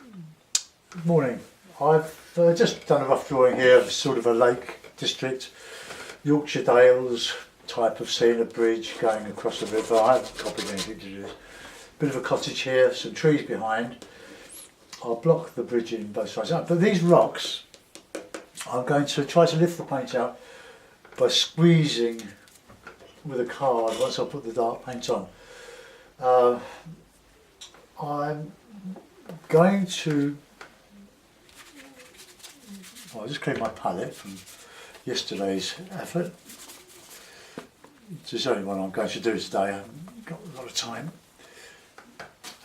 Good morning. I've just done a rough drawing here of sort of a lake district, Yorkshire Dales type of scene, a bridge going across the river. I haven't copied anything to do this. Bit of a cottage here, some trees behind. I'll block the bridge in both sides up. But these rocks, I'm going to try to lift the paint out by squeezing with a card once I put the dark paint on. I'm going to, I'll just clean my palette from yesterday's effort. It's the only one I'm going to do today. I haven't got a lot of time.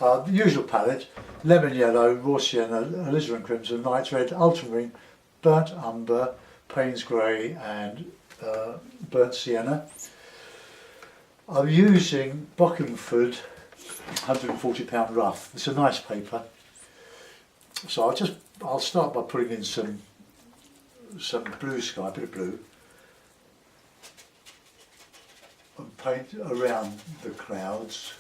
The usual palette: lemon yellow, raw sienna, alizarin crimson, night red, ultramarine, burnt umber, Payne's grey and burnt sienna. I'm using Bockingford 140 pound rough. It's a nice paper. So I'll start by putting in some blue sky, a bit of blue, and paint around the clouds.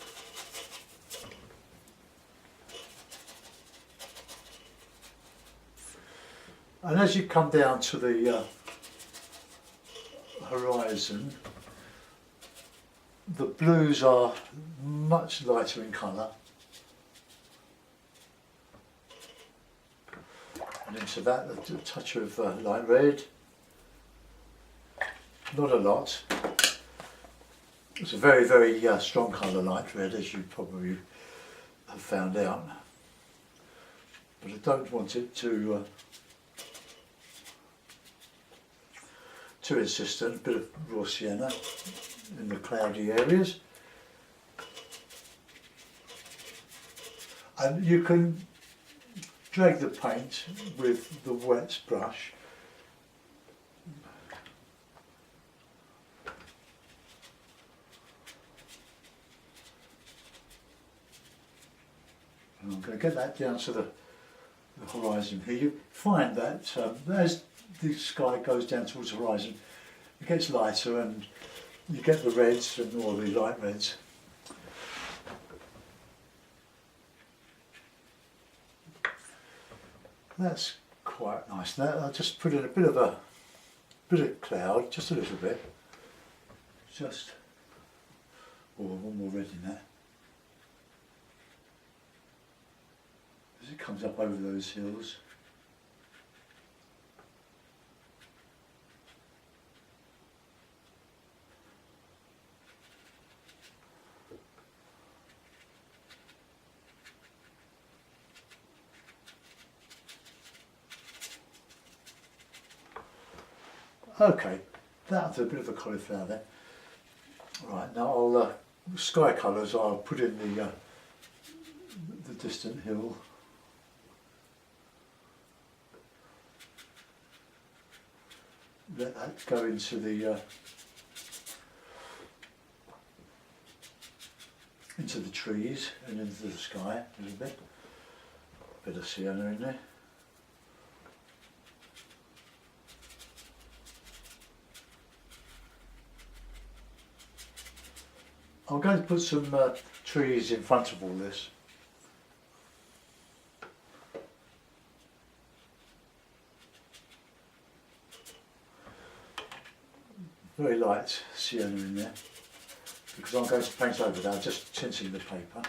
And as you come down to the horizon, the blues are much lighter in colour. And into that a touch of light red. Not a lot. It's a very, very strong colour, light red, as you probably have found out. But I don't want it too insistent. A bit of raw sienna in the cloudy areas. And you can drag the paint with the wet brush. And I'm going to get that down to the horizon here. You find that as the sky goes down towards the horizon, it gets lighter and you get the reds and all the light reds. That's quite nice. Now I'll just put in a bit of cloud, just a little bit. Just, one more red in there. As it comes up over those hills. Okay, that's a bit of a cauliflower there. Right, now I'll sky colours. I'll put in the distant hill. Let that go into the trees and into the sky a little bit. Bit of sienna in there. I'm going to put some trees in front of all this. Very light sienna in there, because I'm going to paint over that, just tinting the paper.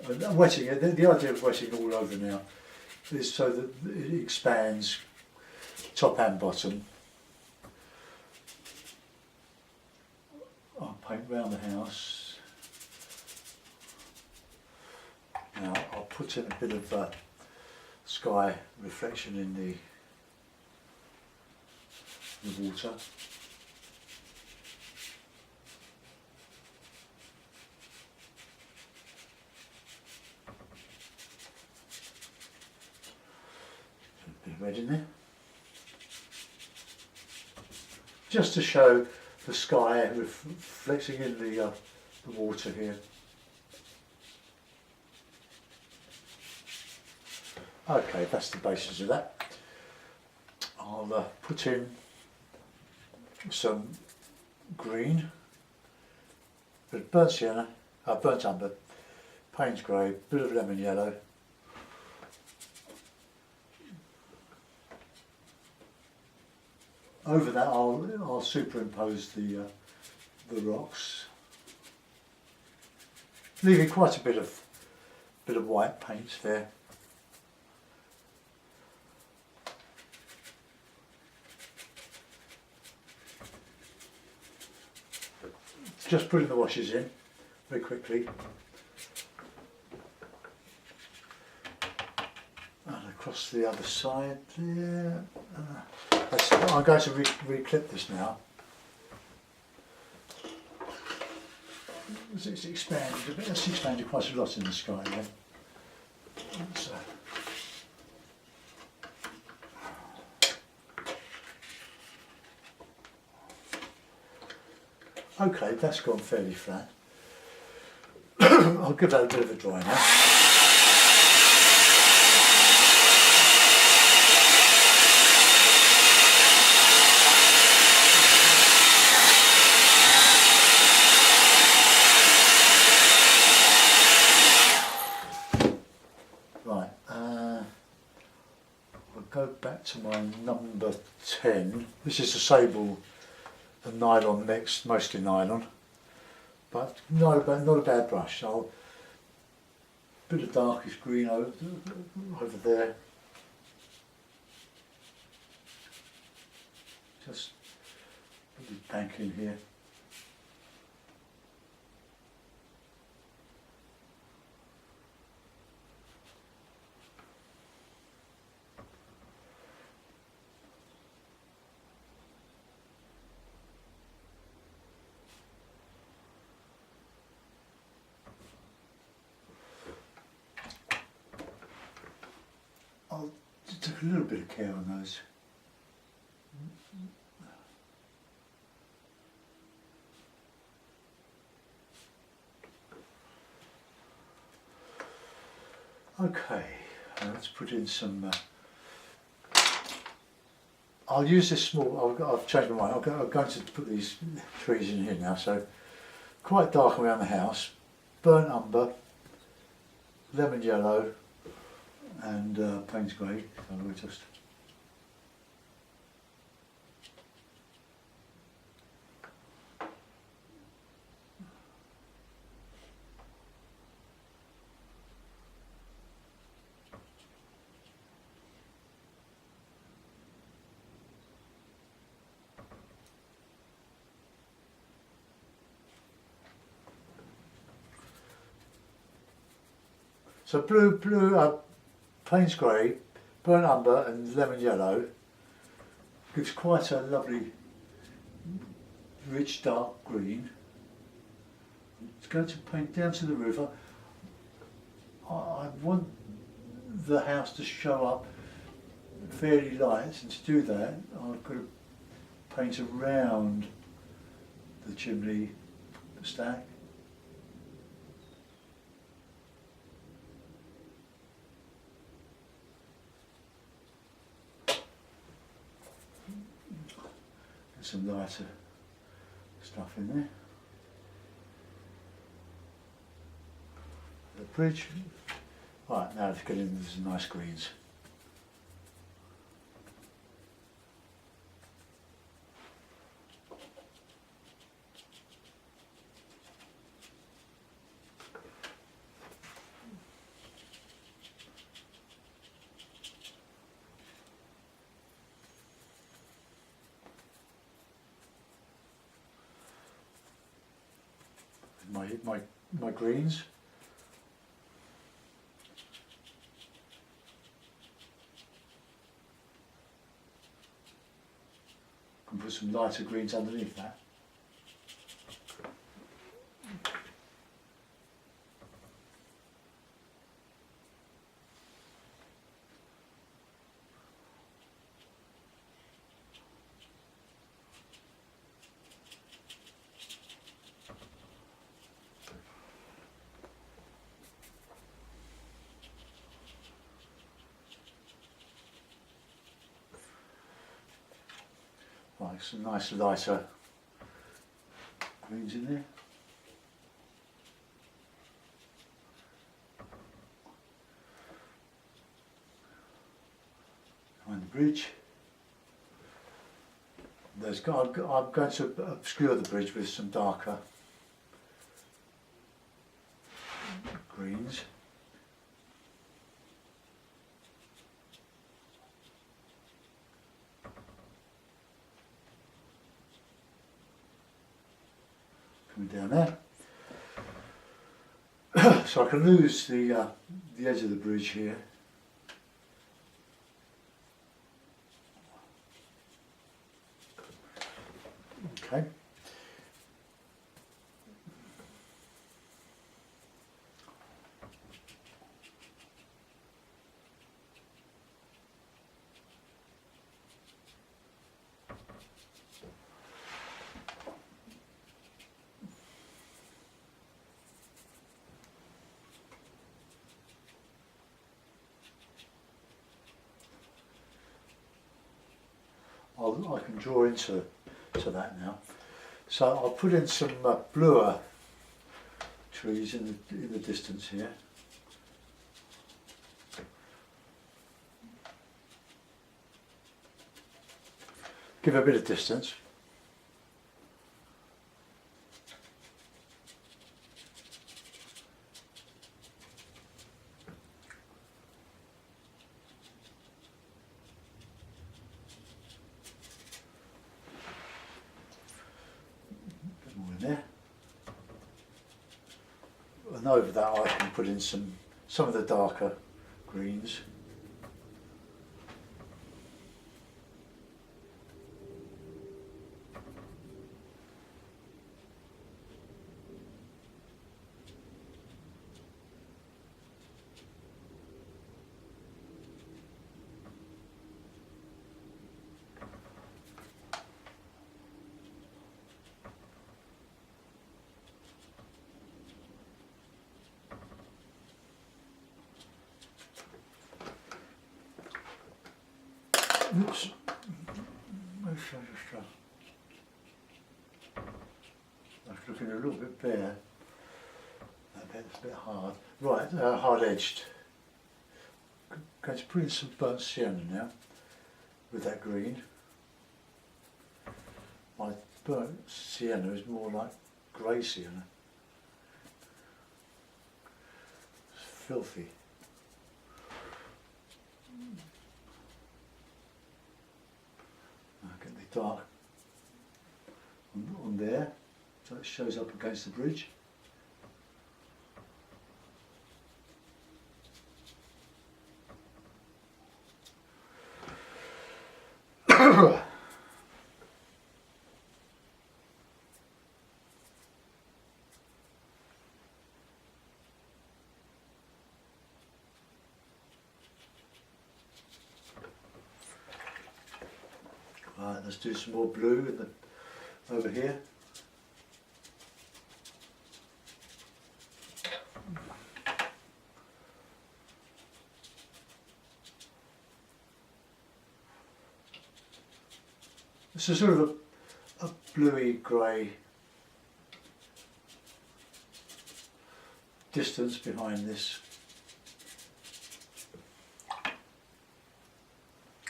And wetting it, the idea of wetting all over now is so that it expands top and bottom. I'll paint round the house. Now I'll put in a bit of sky reflection in the water. A bit of red in there. Just to show the sky reflecting in the water here. Okay, that's the basis of that. I'll put in some green, bit of burnt sienna, burnt umber, Payne's grey, bit of lemon yellow. Over that I'll superimpose the rocks, leaving quite a bit of white paint there. Just putting the washes in very quickly. And across the other side there. I'm going to re-clip this now. It's expanded a bit. It's expanded quite a lot in the sky there. So. Okay, that's gone fairly flat. I'll give that a bit of a dry now. Right, I'll go back to my number 10. This is a sable and nylon mix, mostly nylon, but not a bad brush. I'll bit of darkish green over there. Just put this bank in here. I'll just take a little bit of care on those. Okay, let's put in some. I'll use this small. I've changed my mind. I'm going to put these trees in here now. So quite dark around the house, burnt umber, lemon yellow, and Payne's grey. So we'll just. So Payne's grey, burnt umber and lemon yellow gives quite a lovely rich dark green. It's going to paint down to the roof. I want the house to show up fairly light, and to do that I've got to paint around the chimney stack. Some lighter stuff in there. The bridge. Right, now let's get into some nice greens. My greens. Can put some lighter greens underneath that. Like some nice lighter greens in there. bridge. I'm going to obscure the bridge with some darker greens. Coming down there. So I can lose the edge of the bridge here. Okay. I can draw into that now. So I'll put in some bluer trees in the distance here. Give a bit of distance. There. And over that I can put in some of the darker greens. Oops. That's looking a little bit bare. That bit's a bit hard. Right, hard edged. Going to put in some burnt sienna now with that green. My burnt sienna is more like grey sienna. It's filthy. Get the dark on there, so it shows up against the bridge. Right, let's do some more blue over here. This is sort of a bluey grey distance behind this.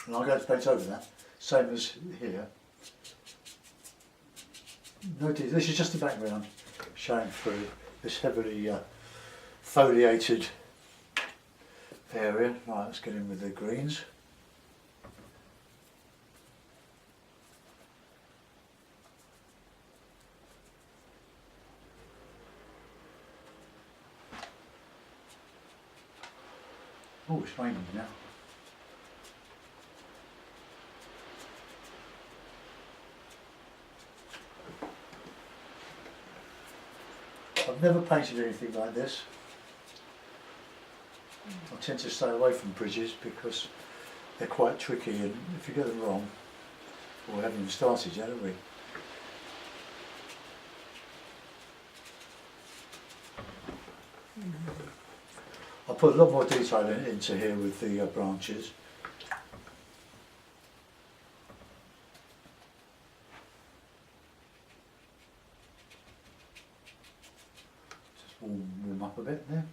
And I'll go to paint over that. Same as here. Notice this is just the background showing through this heavily foliated area. Right, let's get in with the greens. Oh, it's raining now. I've never painted anything like this. I tend to stay away from bridges because they're quite tricky, and if you get them wrong, well, we haven't even started yet, have we? I'll put a lot more detail into here with the branches. Warm up a bit there.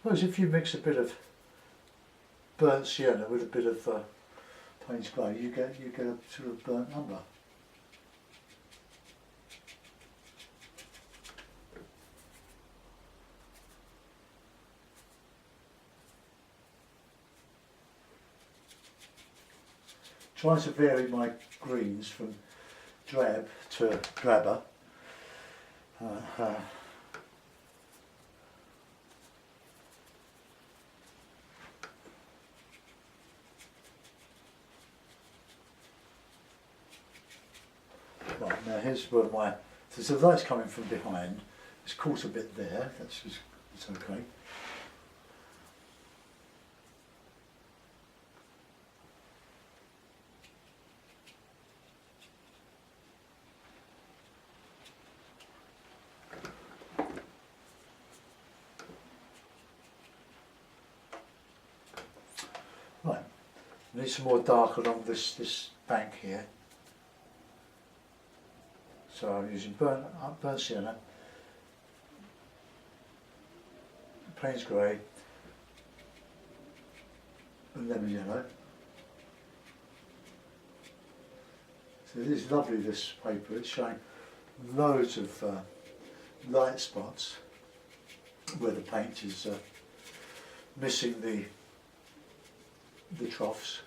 suppose if you mix a bit of burnt sienna with a bit of Payne's grey, you get a sort of burnt umber. Trying to vary my greens from drab to drabber. Right, now here's where so the light's coming from behind. It's caught a bit there, it's okay. Right, need some more dark along this bank here. So I'm using burnt sienna, Payne's grey, and lemon yellow. So it is lovely, this paper. It's showing loads of light spots where the paint is missing the troughs.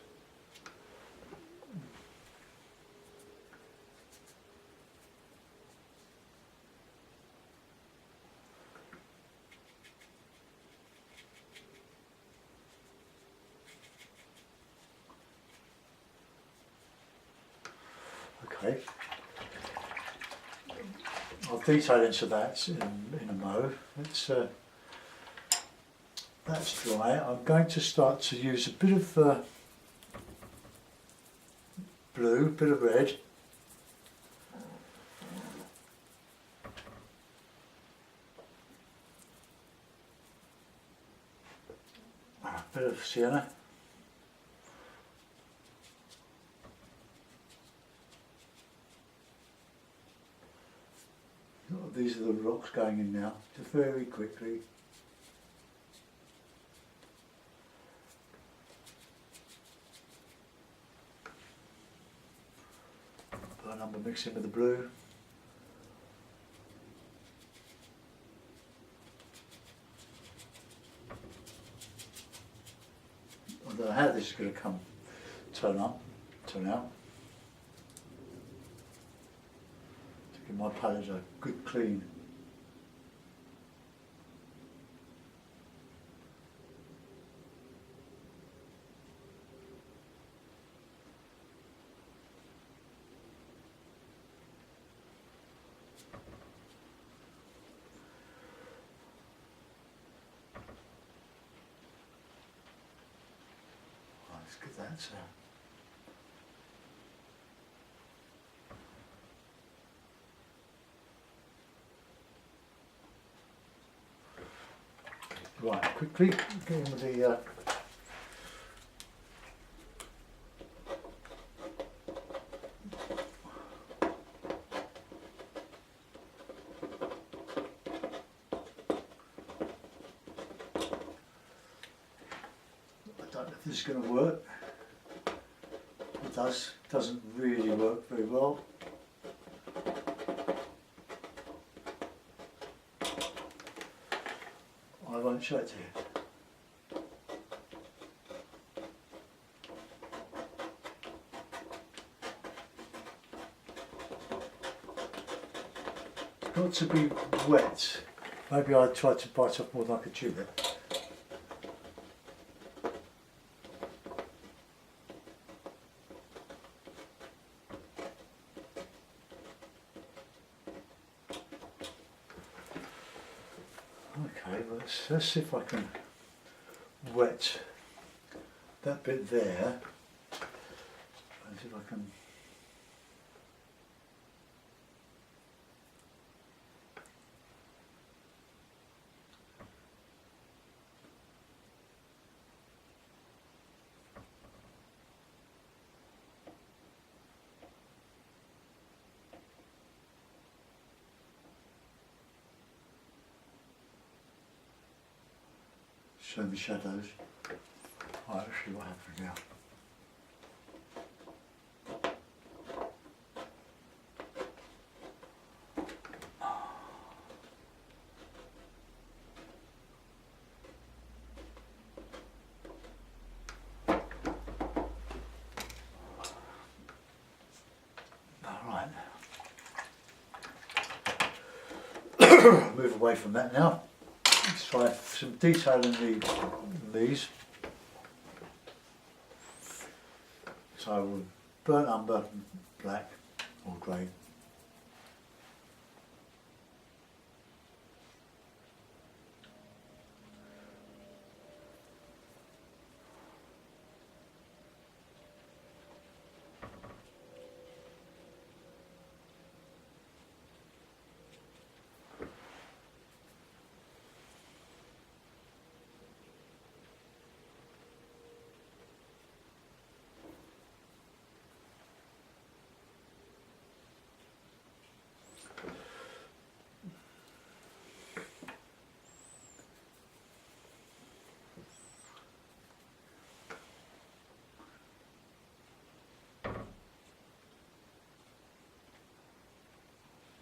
Okay, I'll detail into that in a mo. That's dry. I'm going to start to use a bit of blue, bit of red, a bit of sienna, these are the rocks going in now, just very quickly. Burnt umber mixing with the blue. I don't know how this is going to turn out. To give my palette a good clean. Let's get that. Right, quickly get in with the I don't know if this is going to work. It doesn't really work very well. I won't show it to you. It's got to be wet. Maybe I tried to bite off more than I could chew it. Okay, let's see if I can wet that bit there. Let's see if I can. show the shadows. Right, let's see what happens now. Alright. Move away from that now. Let's try some detail in these. So burnt umber, black or grey.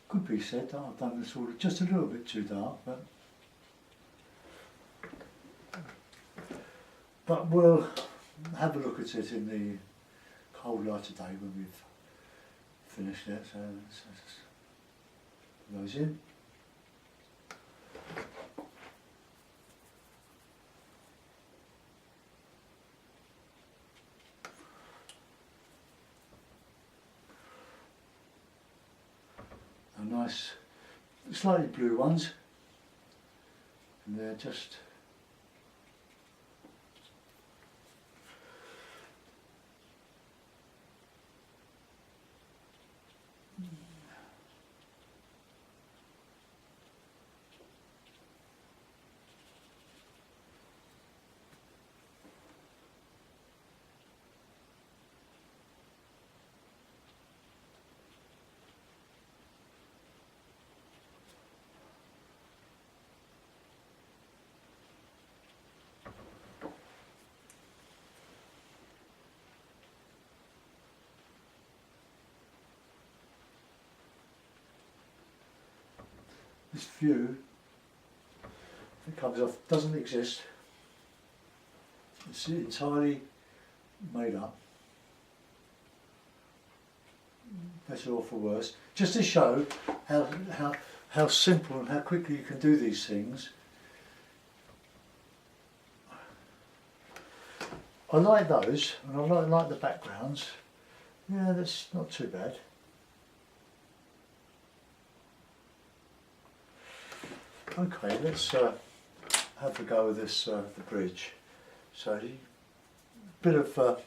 Could be said that I've done this all just a little bit too dark, but we'll have a look at it in the cold light of day when we've finished it. So let's put those in. Nice, slightly blue ones, and they're just this view that comes off doesn't exist. It's entirely made up. Better or for worse. Just to show how simple and how quickly you can do these things. I like those, and I like the backgrounds. Yeah, that's not too bad. Okay, let's have a go with this, the bridge. So, bit of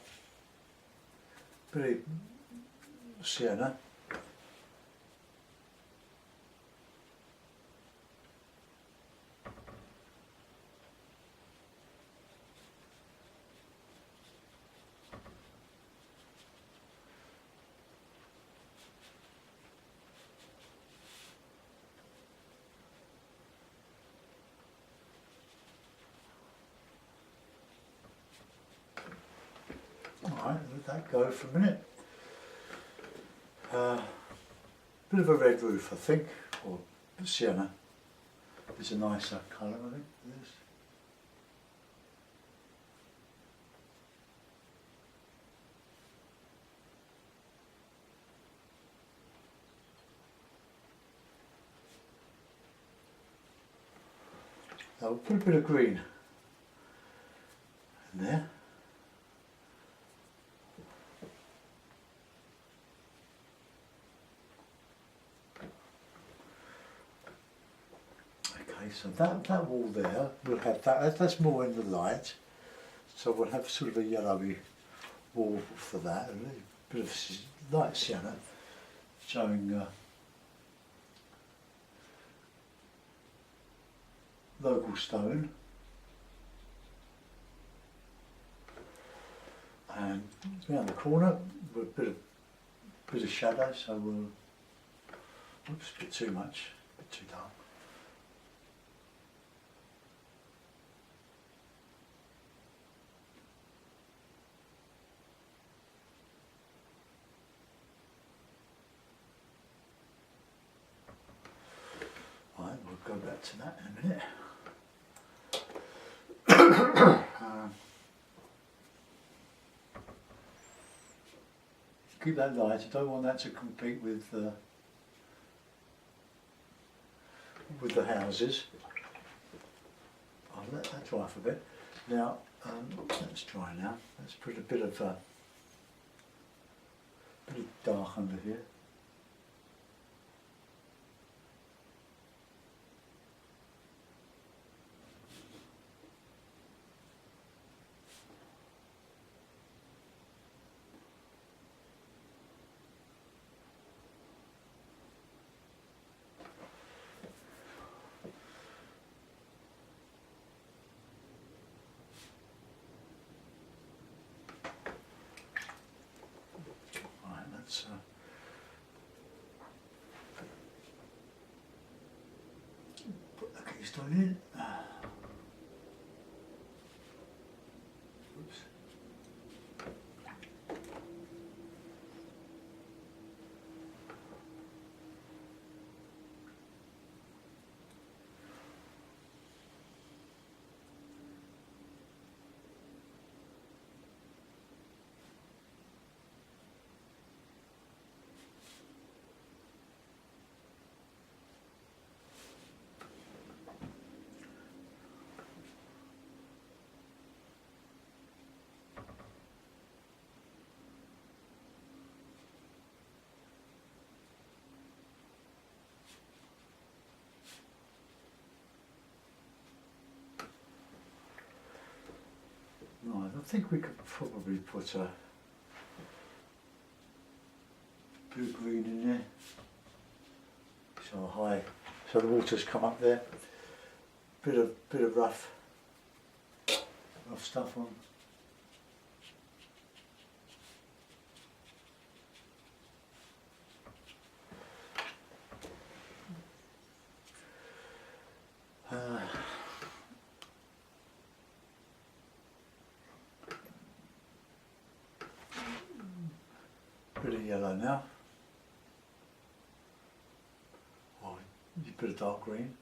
sienna. Alright, let that go for a minute. Bit of a red roof, I think, or sienna. It's a nicer colour, I think, for this. Now we'll put a bit of green in there. So that wall there, we'll have that's more in the light, so we'll have sort of a yellowy wall for that, a bit of light sienna showing local stone, and around the corner with a bit of shadow, so we'll, oops, a bit too much, a bit too dark. back to that in a minute. Keep that light. I don't want that to compete with the houses. I'll let that dry for a bit. Now, let's dry now. Let's put a bit of dark under here. Let's put the keystone in. Oops. Right, I think we could probably put a blue green in there, so the water's come up there. Bit of rough stuff on. Bit of yellow now. Oh, a bit of dark green.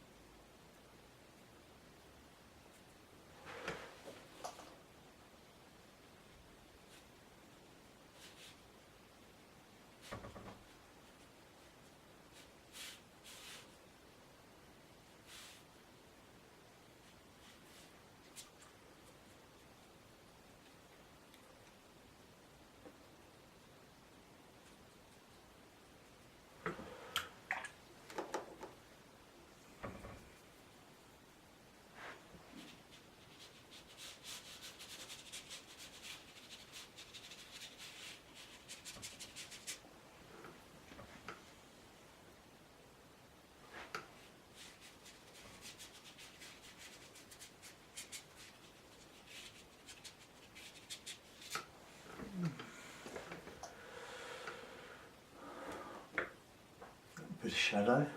Bit of shadow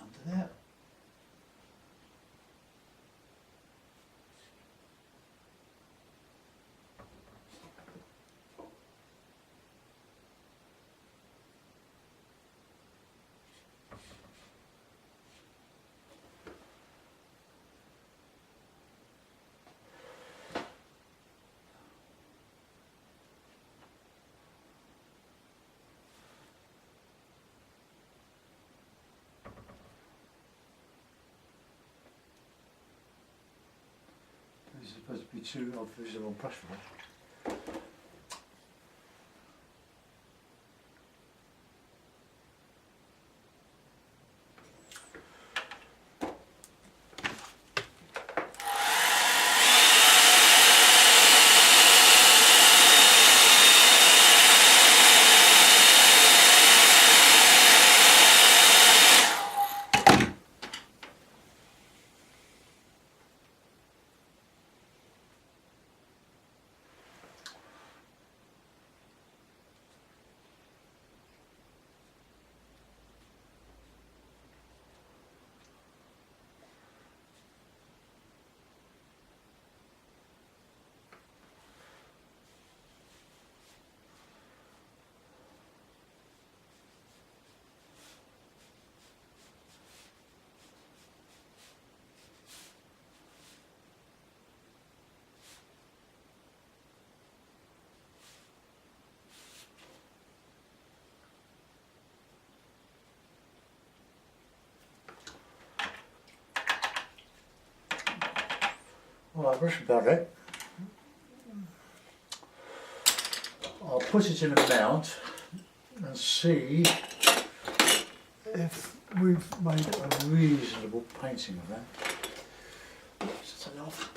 under there. This is supposed to be too obvious on brush brush. Alright, that's about it. I'll put it in a mount and see if we've made a reasonable painting of that. Just enough.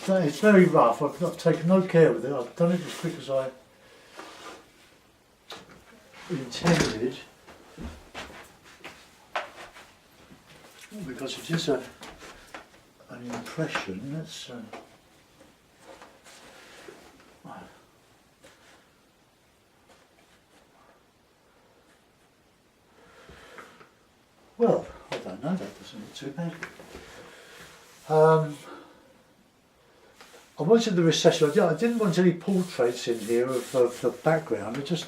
It's very rough. I've taken no care with it. I've done it as quick as I intended, because it is an impression. That's well, I don't know. That doesn't look too bad. I wanted the recession. I didn't want any portraits in here of the background. Just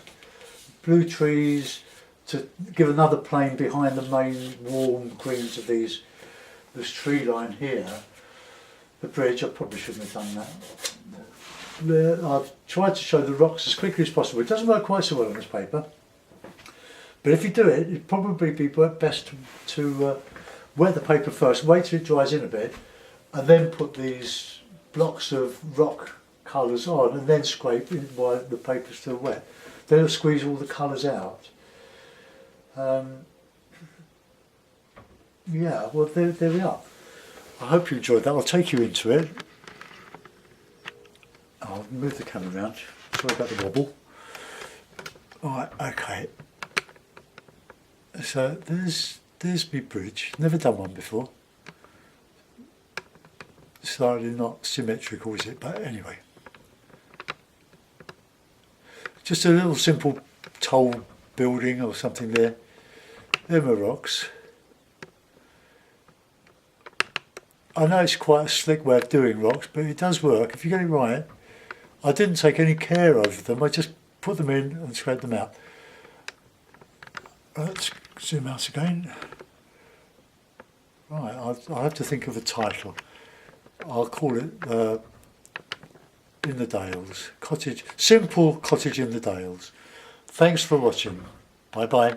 blue trees to give another plane behind the main warm greens of this tree line here. The bridge, I probably shouldn't have done that. I've tried to show the rocks as quickly as possible. It doesn't work quite so well on this paper, but if you do it, it'd probably be best to wet the paper first, wait till it dries in a bit, and then put these blocks of rock colours on, and then scrape in while the paper's still wet. Then it'll squeeze all the colours out. Yeah, well there we are. I hope you enjoyed that. I'll take you into it. I'll move the camera around. Sorry about the wobble. Alright, okay. So there's my bridge. Never done one before. Slightly not symmetrical, is it? But anyway. Just a little simple toll building or something there. There are my rocks. I know it's quite a slick way of doing rocks, but it does work if you get it right. I didn't take any care over them. I just put them in and scrape them out. Let's zoom out again. Right, I'll have to think of a title. I'll call it In the Dales. Simple cottage in the Dales. Thanks for watching. Bye bye.